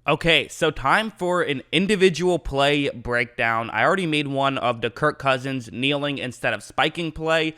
Okay, so time for an individual play breakdown. I already made one of the Kirk Cousins kneeling instead of spiking play.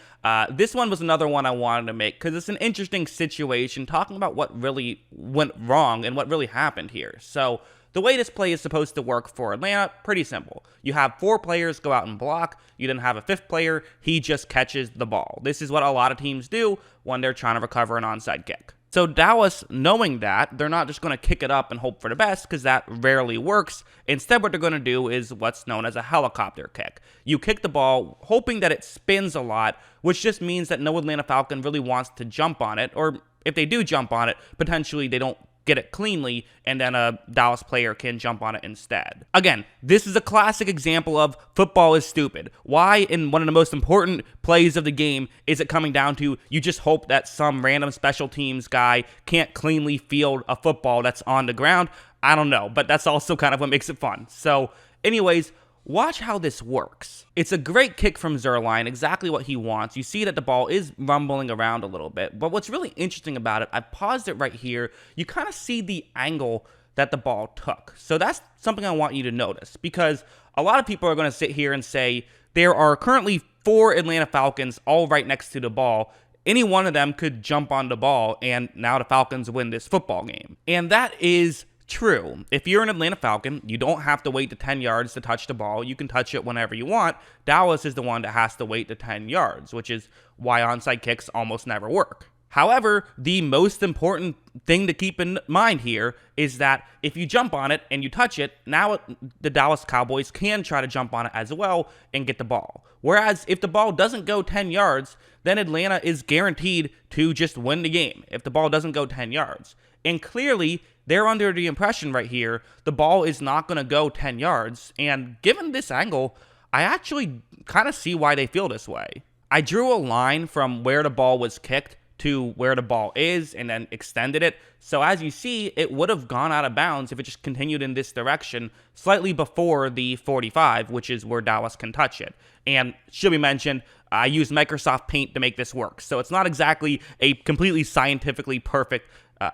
This one was another one I wanted to make because it's an interesting situation talking about what really went wrong and what really happened here. So the way this play is supposed to work for Atlanta, pretty simple. You have 4 players go out and block. You then have a 5th player. He just catches the ball. This is what a lot of teams do when they're trying to recover an onside kick. So Dallas, knowing that, they're not just going to kick it up and hope for the best because that rarely works. Instead, what they're going to do is what's known as a helicopter kick. You kick the ball hoping that it spins a lot, which just means that no Atlanta Falcon really wants to jump on it, or if they do jump on it, potentially they don't get it cleanly, and then a Dallas player can jump on it instead. Again, this is a classic example of football is stupid. Why, in one of the most important plays of the game, is it coming down to you just hope that some random special teams guy can't cleanly field a football that's on the ground? I don't know, but that's also kind of what makes it fun. So, anyways, watch how this works. It's a great kick from Zuerlein, exactly what he wants. You see that the ball is rumbling around a little bit, but what's really interesting about it, I've paused it right here, you kind of see the angle that the ball took. So that's something I want you to notice, because a lot of people are going to sit here and say there are currently 4 Atlanta Falcons all right next to the ball. Any one of them could jump on the ball, and now the Falcons win this football game. And that is true. If you're an Atlanta Falcon, you don't have to wait to 10 yards to touch the ball. You can touch it whenever you want. Dallas is the one that has to wait to 10 yards, which is why onside kicks almost never work. However, the most important thing to keep in mind here is that if you jump on it and you touch it, now the Dallas Cowboys can try to jump on it as well and get the ball. Whereas if the ball doesn't go 10 yards, then Atlanta is guaranteed to just win the game if the ball doesn't go 10 yards. And clearly, they're under the impression right here the ball is not going to go 10 yards. And given this angle, I actually kind of see why they feel this way. I drew a line from where the ball was kicked to where the ball is and then extended it. So as you see, it would have gone out of bounds if it just continued in this direction slightly before the 45, which is where Dallas can touch it. And should be mentioned, I used Microsoft Paint to make this work. So it's not exactly a completely scientifically perfect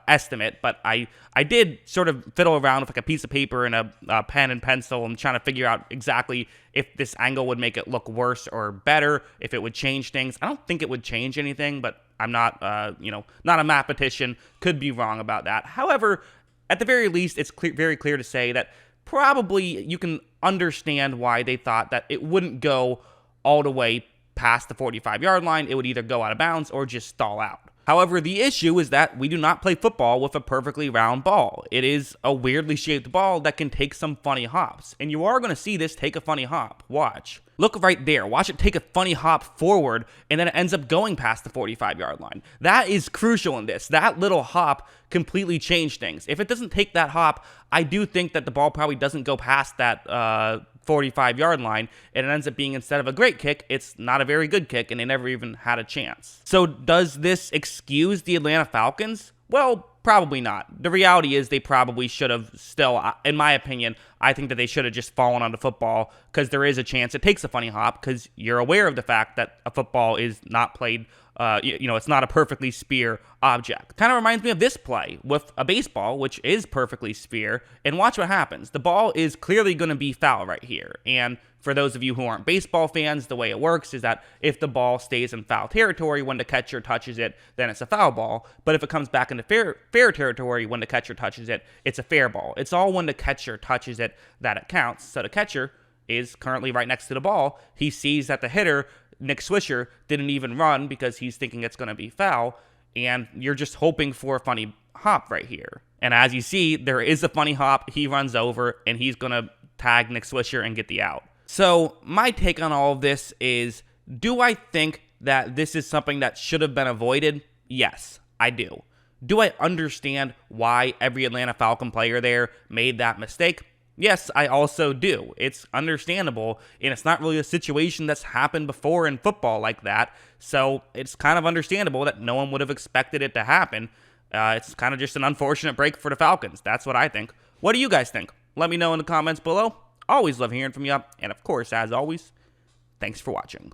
estimate, but I did sort of fiddle around with like a piece of paper and a pen and pencil and trying to figure out exactly if this angle would make it look worse or better, if it would change things. I don't think it would change anything, but I'm not, not a mathematician, could be wrong about that. However, at the very least, it's very clear to say that probably you can understand why they thought that it wouldn't go all the way past the 45-yard line. It would either go out of bounds or just stall out. However, the issue is that we do not play football with a perfectly round ball. It is a weirdly shaped ball that can take some funny hops. And you are going to see this take a funny hop. Watch. Look right there. Watch it take a funny hop forward, and then it ends up going past the 45-yard line. That is crucial in this. That little hop completely changed things. If it doesn't take that hop, I do think that the ball probably doesn't go past that 45-yard line, and it ends up being, instead of a great kick, it's not a very good kick, and they never even had a chance. So does this excuse the Atlanta Falcons? Well, probably not. The reality is they probably should have still, in my opinion, I think that they should have just fallen on the football, because there is a chance it takes a funny hop, because you're aware of the fact that a football is not played, it's not a perfectly sphere object. Kind of reminds me of this play with a baseball, which is perfectly sphere, and watch what happens. The ball is clearly going to be foul right here, and for those of you who aren't baseball fans, the way it works is that if the ball stays in foul territory when the catcher touches it, then it's a foul ball. But if it comes back into fair territory when the catcher touches it, it's a fair ball. It's all when the catcher touches it that it counts. So the catcher is currently right next to the ball. He sees that the hitter, Nick Swisher, didn't even run because he's thinking it's going to be foul, and you're just hoping for a funny hop right here. And as you see, there is a funny hop. He runs over, and he's going to tag Nick Swisher and get the out. So my take on all of this is, do I think that this is something that should have been avoided? Yes, I do. Do I understand why every Atlanta Falcon player there made that mistake? Yes, I also do. It's understandable, and it's not really a situation that's happened before in football like that, so it's kind of understandable that no one would have expected it to happen. It's kind of just an unfortunate break for the Falcons. That's what I think. What do you guys think? Let me know in the comments below. Always love hearing from you, and of course, as always, thanks for watching.